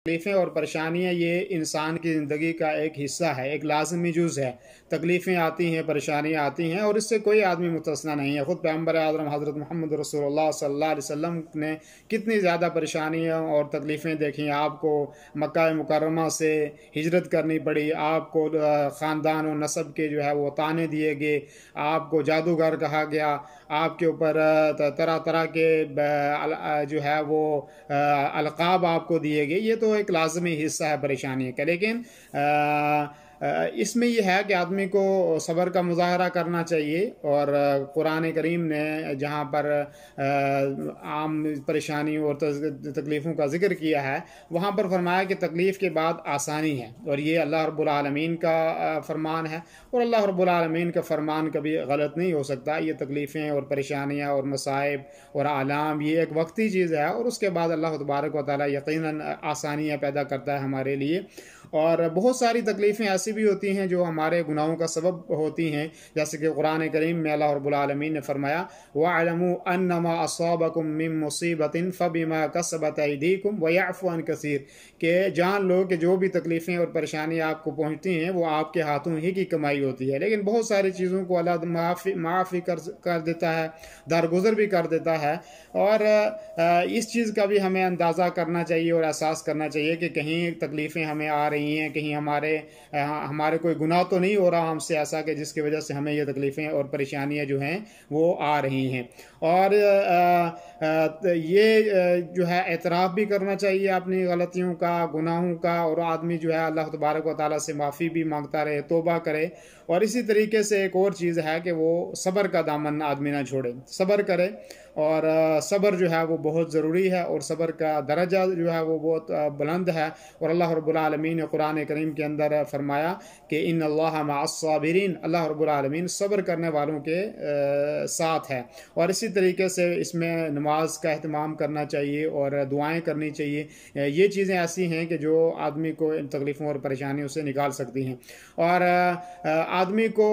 تکلیفیں اور پریشانیاں یہ انسان کی زندگی کا ایک حصہ ہے، ایک لازمی جز ہے۔ تکلیفیں آتی ہیں، پریشانیاں آتی ہیں، اور اس سے کوئی آدمی مستثنی نہیں ہے۔ خود پیغمبر اعظم حضرت محمد رسول اللہ صلی اللہ علیہ وسلم نے کتنی زیادہ پریشانیاں اور تکلیفیں دیکھیں۔ آپ کو مکہ مکرمہ سے ہجرت کرنی پڑی، آپ کو خاندان و نسب کے جو ہے وہ طعنے دیے گئے، آپ کو جادوگر کہا گیا، آپ کے اوپر طرح طرح کے جو ہے وہ القاب آپ کو دیے گئے۔ یہ تو ایک لازمی حصہ ہے پریشانی کا، لیکن اس میں یہ ہے کہ آدمی کو صبر کا مظاہرہ کرنا چاہیے، اور قرآن کریم نے جہاں پر عام پریشانیوں اور تکلیفوں کا ذکر کیا ہے، وہاں پر فرمایا کہ تکلیف کے بعد آسانی ہے، اور یہ اللہ رب العالمین کا فرمان ہے، اور اللہ رب العالمین کا فرمان کبھی غلط نہیں ہو سکتا۔ یہ تکلیفیں اور پریشانیاں اور مصائب اور آلام یہ ایک وقتی چیز ہے، اور اس کے بعد اللہ تبارک و تعالیٰ یقیناً آسانیاں پیدا کرتا ہے ہمارے لیے۔ اور بہت ساری تکلیفیں ایسی بھی ہوتی ہیں جو ہمارے گناہوں کا سبب ہوتی ہیں، جیسے کہ قرآن کریم میں اللہ رب العالمین نے فرمایا وَاعْلَمُوا أَنَّمَا أَصَابَكُم مِّن مُّصِيبَةٍ فَبِمَا كَسَبَتْ أَيْدِيكُمْ وَيَعْفُو عَن كَثِيرٍ، کہ جان لو کہ جو بھی تکلیفیں اور پریشانیاں آپ کو پہنچتی ہیں وہ آپ کے ہاتھوں ہی کی کمائی ہوتی ہے، لیکن بہت ساری چیزوں کو اللہ معافی کر دیتا ہے، درگزر بھی کر دیتا ہے۔ اور اس چیز کا بھی ہمیں اندازہ کرنا چاہیے اور احساس کرنا چاہیے کہ کہیں تکلیفیں ہمیں آ رہی ہیں، کہیں ہمارے کوئی گناہ تو نہیں ہو رہا ہم سے ایسا کہ جس کی وجہ سے ہمیں یہ تکلیفیں اور پریشانیاں جو ہیں وہ آ رہی ہیں۔ اور یہ جو ہے اعتراف بھی کرنا چاہیے اپنی غلطیوں کا، گناہوں کا، اور آدمی جو ہے اللہ تبارک و تعالیٰ سے معافی بھی مانگتا رہے، توبہ کرے۔ اور اسی طریقے سے ایک اور چیز ہے کہ وہ صبر کا دامن آدمی نہ چھوڑے، صبر کرے، اور صبر جو ہے وہ بہت ضروری ہے، اور صبر کا درجہ جو ہے وہ بہت بلند ہے۔ اور اللہ رب العالمین نے قرآن کریم کے اندر فرمایا کہ ان اللہ مع الصابرین، اللہ رب العالمین صبر کرنے والوں کے ساتھ ہے۔ اور اسی طریقے سے اس میں نماز کا اہتمام کرنا چاہیے اور دعائیں کرنی چاہیے۔ یہ چیزیں ایسی ہیں کہ جو آدمی کو ان تکلیفوں اور پریشانیوں سے نکال سکتی ہیں۔ اور آدمی کو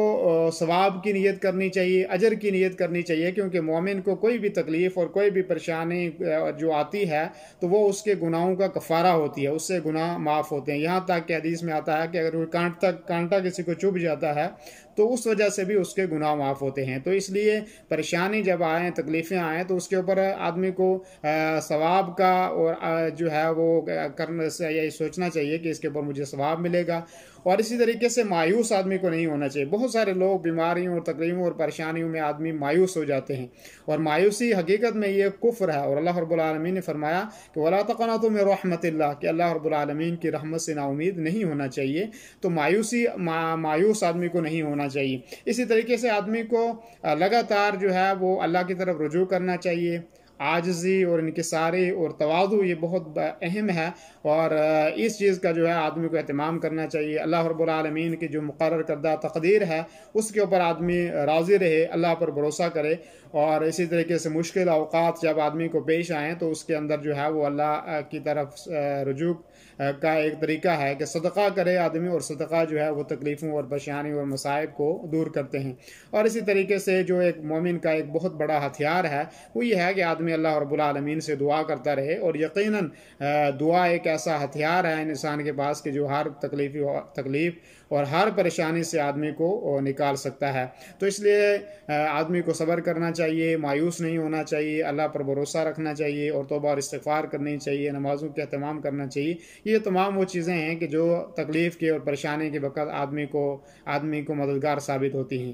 ثواب کی نیت کرنی چاہیے، اجر کی نیت کرنی چاہیے، کیونکہ مومن کو کوئی بھی تکلیف اور کوئی بھی پریشانی جو آتی ہے تو وہ اس کے گناہوں کا کفارہ ہوتی ہے، اس سے گناہ معاف ہوتے ہیں۔ یہاں تک کہ حدیث میں آتا ہے کہ اگر کوئی کانٹا کسی کو چبھ جاتا ہے تو اس وجہ سے بھی اس کے گناہ معاف ہوتے ہیں۔ تو اس لیے پریشانی جب آئیں، تکلیفیں آئیں، تو اس کے اوپر آدمی کو ثواب کا اور جو ہے وہ کرنے سے یہی سوچنا چاہیے کہ اس کے اوپر مجھے ثواب ملے گا۔ اور اسی طریقے سے مایوس آدمی کو نہیں ہونا چاہیے۔ بہت سارے لوگ بیماریوں اور تکلیفوں اور پریشانیوں میں آدمی مایوس ہو جاتے ہیں، اور مایوسی حقیقت میں یہ کفر ہے۔ اور اللہ رب العالمین نے فرمایا کہ وَلَا تَقْنَطُوا مِن رَحْمَةِ اللَّهِ، کہ اللہ رب العالمین کی رحمت سے نا امید نہیں ہونا چاہیے۔ تو مایوس آدمی کو نہیں ہونا چاہیے۔ اسی طریقے سے آدمی کو لگاتار جو ہے وہ اللہ کی طرف رجوع کرنا چاہیے۔ عاجزی اور انکساری اور تواضع یہ بہت اہم ہے، اور اس چیز کا جو ہے آدمی کو اہتمام کرنا چاہیے۔ اللہ رب العالمین کی جو مقرر کردہ تقدیر ہے اس کے اوپر آدمی راضی رہے، اللہ پر بھروسہ کرے۔ اور اسی طریقے سے مشکل اوقات جب آدمی کو پیش آئیں تو اس کے اندر جو ہے وہ اللہ کی طرف رجوع کا ایک طریقہ ہے کہ صدقہ کرے آدمی، اور صدقہ جو ہے وہ تکلیفوں اور پریشانیوں اور مصائب کو دور کرتے ہیں۔ اور اسی طریقے سے جو ایک مومن کا ایک بہت بڑا ہتھیار ہے وہ یہ ہے کہ آدمی اللہ رب العالمین سے دعا کرتا رہے، اور یقیناً دعا ایک ایسا ہتھیار ہے انسان کے پاس کہ جو ہر تکلیف اور ہر پریشانی سے آدمی کو نکال سکتا ہے۔ تو اس لیے آدمی کو صبر کرنا چاہیے، مایوس نہیں ہونا چاہیے، اللہ پر بھروسہ رکھنا چاہیے، اور توبہ اور استغفار کرنی چاہیے، نمازوں کا اہتمام کرنا چاہیے۔ یہ تمام وہ چیزیں ہیں کہ جو تکلیف کے اور پریشانی کے وقت آدمی کو مددگار ثابت ہوتی ہیں۔